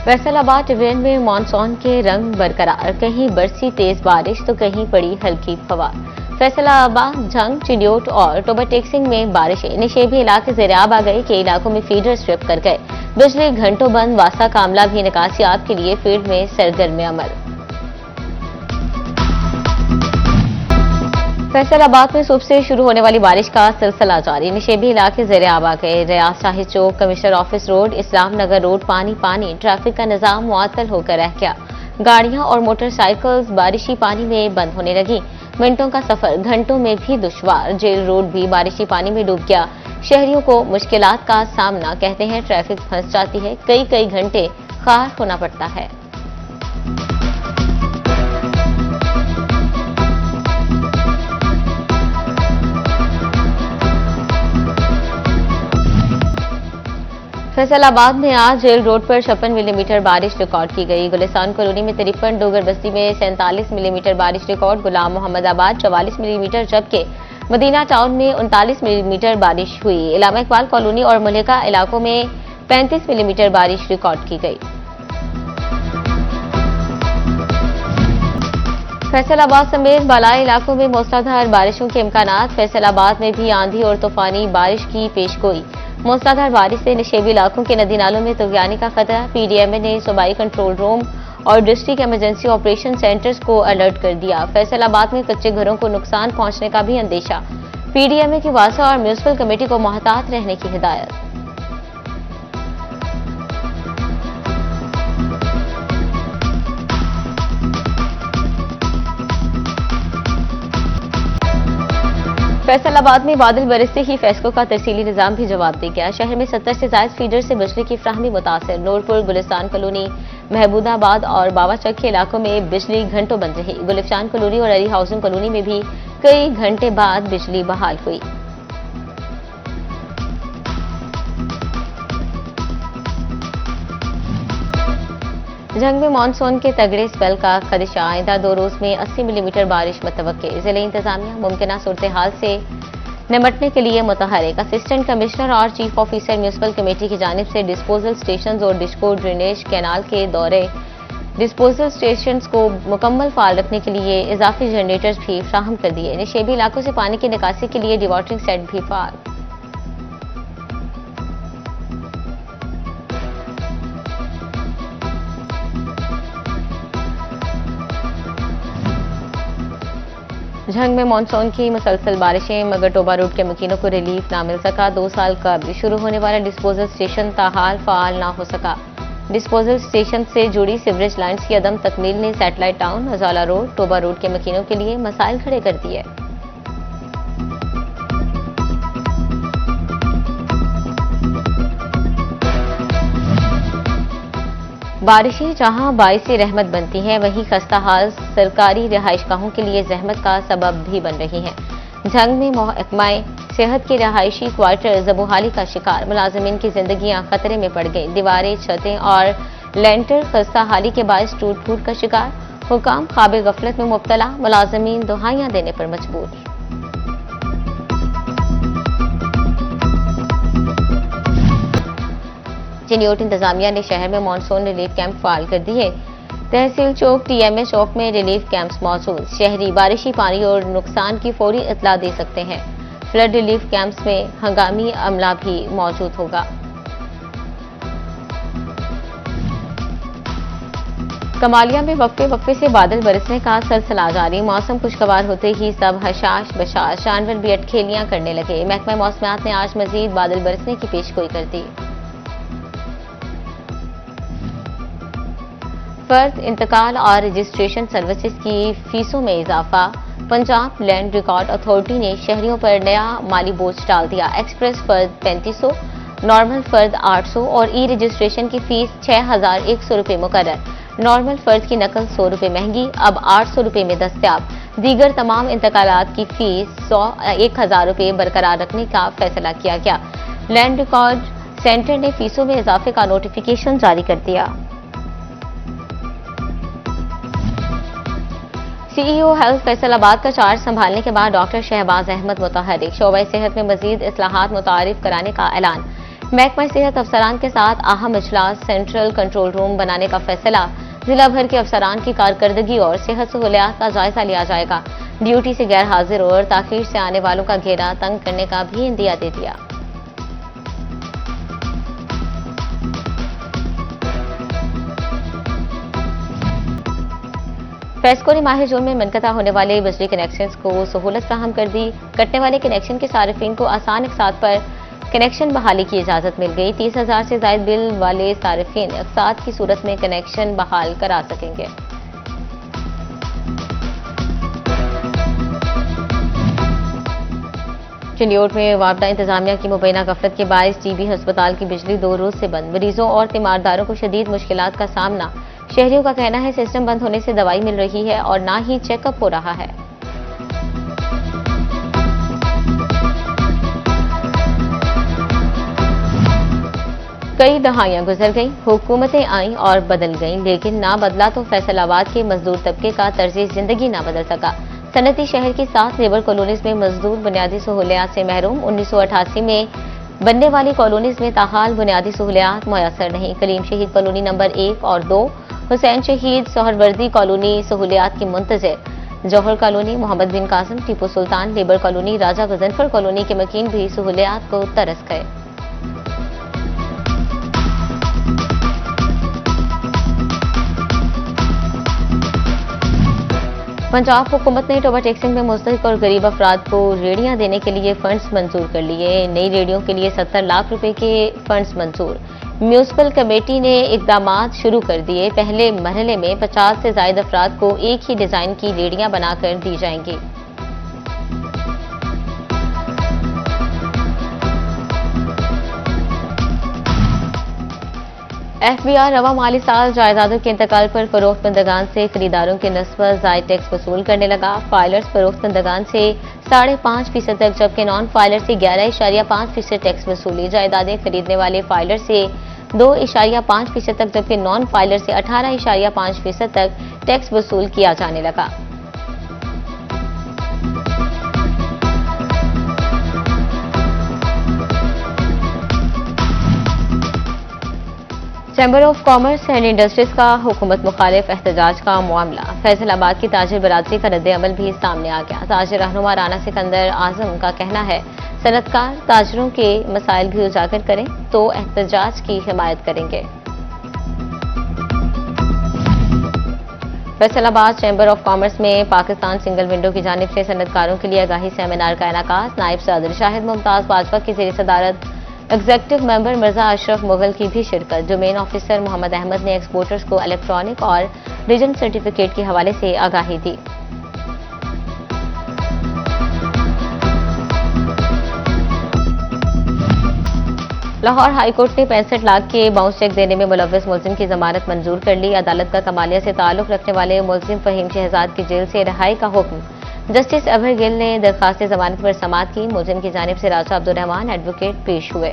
Faisalabad division में monsoon के रंग बरकरार, कहीं बरसी तेज बारिश तो कहीं पड़ी हल्की हवा। फैसलाबाद, झंग, चिडियोट और टोबाटेक्सिंग में बारिशें। निशेबी इलाके ज़ेरियाब आ गए, कई इलाकों में फीडर स्ट्रिप कर गए। बिजली घंटों बंद, वासा कामला भी निकासियात के लिए फील्ड में सरगर्म अमल। फैसलाबाद में सुबह से शुरू होने वाली बारिश का सिलसिला जारी। निशेबी इलाके ज़ेरियाब आ गए। रियाज शाही चौक, कमिश्नर ऑफिस रोड, इस्लाम नगर रोड पानी पानी। ट्रैफिक का निजाम मुअत्तल होकर रह गया। गाड़ियां और मोटरसाइकिल्स बारिशी पानी में बंद होने लगी। मिनटों का सफर घंटों में भी दुश्वार। जेल रोड भी बारिशी पानी में डूब गया। शहरियों को मुश्किलात का सामना, कहते हैं ट्रैफिक फंस जाती है, कई घंटे खार होना पड़ता है। फैसलाबाद में आज जेल रोड पर 56 मिलीमीटर बारिश रिकॉर्ड की गई। गुलिस्तान कॉलोनी में 53, डोगर बस्ती में 47 मिलीमीटर बारिश रिकॉर्ड। गुलाम मोहम्मदाबाद 44 मिलीमीटर, जबकि मदीना टाउन में 39 मिलीमीटर बारिश हुई। इलामा इकबाल कॉलोनी और मलिका इलाकों में 35 मिलीमीटर बारिश रिकॉर्ड की गई। फैसलाबाद समेत बालाई इलाकों में मूसलाधार बारिशों के इम्कानात। फैसलाबाद में भी आंधी और तूफानी बारिश की पेशगोई। मूसलाधार बारिश से निशेबी इलाकों के नदी नालों में तुगयानी का खतरा। पीडीएमए ने सूबाई कंट्रोल रूम और डिस्ट्रिक्ट इमरजेंसी ऑपरेशन सेंटर्स को अलर्ट कर दिया। फैसलाबाद में कच्चे घरों को नुकसान पहुंचने का भी अंदेशा। पीडीएमए की वासा और म्यूनिसिपल कमेटी को मोहतात रहने की हिदायत। फैसलाबाद में बादल बरसते ही फैसलों का तरसीली निजाम भी जवाब दे गया। शहर में 70 से ज्यादा फीडर से बिजली की फ्राहमी मुतासर। नूरपुर, गुलिस्तान कॉलोनी, महबूदाबाद और बाबाचक के इलाकों में बिजली घंटों बंद रही। गुलिस्तान कॉलोनी और अली हाउसिंग कॉलोनी में भी कई घंटे बाद बिजली बहाल हुई। जंग में मानसून के तगड़े स्पेल का खदशा। आइंदा 2 रोज में 80 मिलीमीटर बारिश मुतवक्के। जिले इंतजामिया मुमकिन सूरत हाल से निपटने के लिए मुतहरिक। असिस्टेंट कमिश्नर और चीफ ऑफिसर म्यूनिसिपल कमेटी की जानिब से डिस्पोजल स्टेशन और डिस्को ड्रेनेज कैनाल के दौरे डिस्पोजल स्टेशन को मुकम्मल फाल रखने के लिए इजाफी जनरेटर्स भी फ्राहम कर दिए। निशेबी इलाकों से पानी की निकासी के लिए डिवाटरिंग सेट भी फाल। झंग में मानसून की मुसलसल बारिशें, मगर टोबा रोड के मकीनों को रिलीफ ना मिल सका। 2 साल कबल शुरू होने वाला डिस्पोजल स्टेशन ताहाल फाल ना हो सका। डिस्पोजल स्टेशन से जुड़ी सीवरेज लाइन्स की अदम तकमील ने सैटेलाइट टाउन, हजाला रोड, टोबा रोड के मकीनों के लिए मसाइल खड़े कर दिए। बारिशें जहां बाइसे रहमत बनती हैं, वहीं खस्ता हाल सरकारी रिहाइशगाहों के लिए जहमत का सबब भी बन रही हैं। झंग में महकमाए सेहत के रिहायशी क्वार्टर ज़बूहाली का शिकार। मुलाजमीन की जिंदगियां खतरे में पड़ गईं। दीवारें, छतें और लेंटर खस्ता हाली के बायस टूट फूट का शिकार। हुकाम ख्वाब गफलत में मुब्तला। मुलाजमीन दुहाइयां देने पर मजबूर। चिडियोट इंतजामिया ने शहर में मानसून रिलीफ कैंप फाल कर दिए। तहसील चौक, टीएमए चौक में रिलीफ कैंप्स मौजूद। शहरी बारिशी पानी और नुकसान की फौरी इत्तला दे सकते हैं। फ्लड रिलीफ कैंप्स में हंगामी अमला भी मौजूद होगा। कमालिया में वक्फे से बादल बरसने का सिलसिला जारी। मौसम खुशगवार होते ही सब हशाश बशाश, जानवर भी अटखेलियां करने लगे। महकमा मौसमियात ने आज मजीद बादल बरसने की पेशगोई कर दी। फर्द इंतकाल और रजिस्ट्रेशन सर्विसेज की फीसों में इजाफा। पंजाब लैंड रिकॉर्ड अथॉरिटी ने शहरियों पर नया माली बोझ डाल दिया। एक्सप्रेस फर्द 3500, नॉर्मल फर्द 800 और ई रजिस्ट्रेशन की फीस 6100 रुपये मुकर्रर। नॉर्मल फर्द की नकल 100 रुपये महंगी, अब 800 रुपये में दस्तयाब। दीगर तमाम इंतकालात की फीस 1000 रुपये बरकरार रखने का फैसला किया गया। लैंड रिकॉर्ड सेंटर ने फीसों में इजाफे का नोटिफिकेशन जारी कर दिया। सीईओ हेल्थ फैसलाबाद का चार्ज संभालने के बाद डॉक्टर शहबाज अहमद मुतहरिक। शोबा सेहत में मजीद इस्लाहात मुतारिफ कराने का ऐलान। महकमा सेहत अफसरान के साथ अहम इजलास, सेंट्रल कंट्रोल रूम बनाने का फैसला। जिला भर के अफसरान की कारकर्दगी और सेहत सहूलियात का जायजा लिया जाएगा। ड्यूटी से गैर हाजिर और ताखीर से आने वालों का घेरा तंग करने का भी इंदिया दे दिया। फैसकोरी माहिर जोन में मनकता होने वाले बिजली कनेक्शंस को सहूलत फ्राहम कर दी। कटने वाले कनेक्शन के सारिफिन को आसान अक़सात पर कनेक्शन बहाली की इजाजत मिल गई। 30,000 से ज्यादा बिल वाले सारिफिन अक़सात की सूरत में कनेक्शन बहाल करा सकेंगे। चिलियोट में वापडा इंतजामिया की मुबैना गफलत के बायस टीबी अस्पताल की बिजली 2 रोज से बंद। मरीजों और तीमारदारों को शदीद मुश्किलात का सामना। शहरियों का कहना है सिस्टम बंद होने से दवाई मिल रही है और ना ही चेकअप हो रहा है। कई दहाइयां गुजर गईं, हुकूमतें आईं और बदल गईं, लेकिन ना बदला तो फैसलाबाद के मजदूर तबके का तर्ज जिंदगी ना बदल सका। सनती शहर की 7 लेबर कॉलोनीज में मजदूर बुनियादी सहूलियात से महरूम। 1988 में बनने वाली कॉलोनीज में ताहाल बुनियादी सहूलियात मुयसर नहीं। कलीम शहीद कॉलोनी नंबर 1 और 2, हुसैन शहीद सोहरवर्दी कॉलोनी सहूलियात की मुंतजर। जौहर कॉलोनी, मोहम्मद बिन कासिम, टीपू सुल्तान लेबर कॉलोनी, राजा गजनफर कॉलोनी के मकीन भी सहूलियात को तरस गए। पंजाब हुकूमत ने टोबा टैक्सिंग में मुस्तहिक और गरीब अफराद को रेडियां देने के लिए फंड्स मंजूर कर लिए। नई रेडियो के लिए 70 लाख रुपए के फंड्स मंजूर। म्यूनिसिपल कमेटी ने इकदामात शुरू कर दिए। पहले मरहले में 50 से ज्यादा अफराद को एक ही डिजाइन की रेडियां बनाकर दी जाएंगी। FBI रवा माली साल जायदादों के इंतकाल पर फरोख्त कंदगान से खरीदारों के नस्बत जायद टैक्स वसूल करने लगा। फाइलर्स फरोख्त कंदगान से 5.5% तक, जबकि नॉन फाइलर से 11.5% टैक्स वसूली। जायदादें खरीदने वाले फाइलर से 2.5% तक, जबकि नॉन फाइलर से 18.5% तक टैक्स वसूल किया जाने लगा। Chamber of commerce and industries का हुकूमत मुखालिफ एहतजाज का मामला। फैसलाबाद की ताजिर बरादरी का रद्द-ए-अमल भी सामने आ गया। ताजिर रहनुमा राना सिकंदर आजम का कहना है सनतकार ताजरों के मसाइल भी उजागर करें तो एहतजाज की हिमायत करेंगे। फैसलाबाद चैम्बर ऑफ कॉमर्स में पाकिस्तान सिंगल विंडो की जानिब से सनतकारों के लिए आगाही सेमिनार का इनेकाद। नायब सदर शाहिद मुमताज बाजवा की ज़ेर सदारत एग्जीक्यूटिव मेंबर मिर्जा अशरफ मुगल की भी शिरकत। डोमेन ऑफिसर मोहम्मद अहमद ने एक्सपोर्टर्स को इलेक्ट्रॉनिक और रीजन सर्टिफिकेट के हवाले से आगाही दी। लाहौर हाईकोर्ट ने 65 लाख के बाउंस चेक देने में मुलव्वस मुलजिम की जमानत मंजूर कर ली। अदालत का कमालिया से ताल्लुक रखने वाले मुलजिम फहीम शहजाद की जेल से रिहाई का हुक्म। जस्टिस अभर गिल ने दरखास्त जमानत पर समाअत की। मुलजिम की जानिब से राजा अब्दुल रहमान एडवोकेट पेश हुए।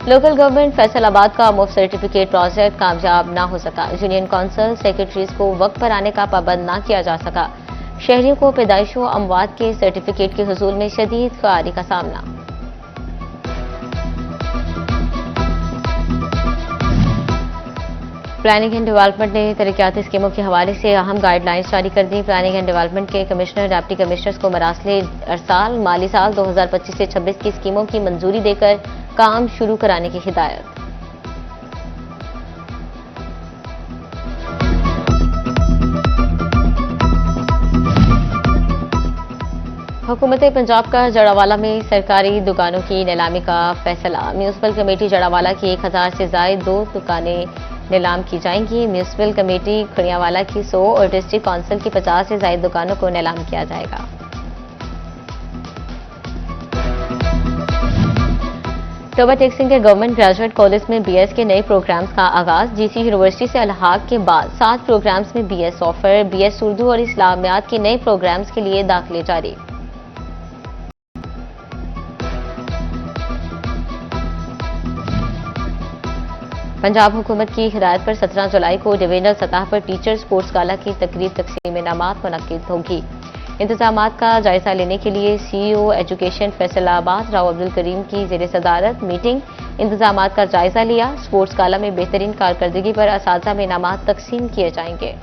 लोकल गवर्नमेंट फैसलाबाद का मुफ्त सर्टिफिकेट प्रोजेक्ट कामयाब ना हो सका। यूनियन काउंसिल सेक्रेटरीज को वक्त पर आने का पाबंद ना किया जा सका। शहरियों को पैदाइशों अमवात के सर्टिफिकेट के हुसूल में शदीद ख्वारी का सामना। प्लानिंग एंड डेवलपमेंट ने तरक्याती स्कीमों के हवाले से अहम गाइडलाइंस जारी कर दी। प्लानिंग एंड डेवलपमेंट के कमिश्नर डिप्टी कमिश्नर्स को मरासले अरसाल माली साल 2025 से 26 की स्कीमों की मंजूरी देकर काम शुरू कराने की हिदायत। हुकूमत पंजाब का जड़ावाला में सरकारी दुकानों की नीलामी का फैसला। म्यूनिसिपल कमेटी जड़ावाला की 1000 से ज्यादा 2 दुकानें नीलाम की जाएंगी। म्यूनिसिपल कमेटी खड़ियावाला की 100 और डिस्ट्रिक्ट काउंसिल की 50 से ज्यादा दुकानों को नीलाम किया जाएगा। टोबा टैक्सिंग के गवर्नमेंट ग्रेजुएट कॉलेज में BS के नए प्रोग्राम्स का आगाज। GC यूनिवर्सिटी से अलहाक के बाद 7 प्रोग्राम्स में BS ऑफर। BS उर्दू और इस्लामियात के नए प्रोग्राम्स के लिए दाखिले जारी। पंजाब हुकूमत की हिदायत पर 17 जुलाई को डिवीजनल सतह पर टीचर स्पोर्ट्स गाला की तकरीब तकसीम इनामात मुनक्किद होगी। इंतजामात का जायजा लेने के लिए CEO एजुकेशन फैसलाबाद राव अब्दुल करीम की ज़ेर सदारत मीटिंग इंतजामात का जायजा लिया। स्पोर्ट्स गाला में बेहतरीन कारकर्दगी पर असातिज़ा में इनामात तकसीम किए जाएंगे।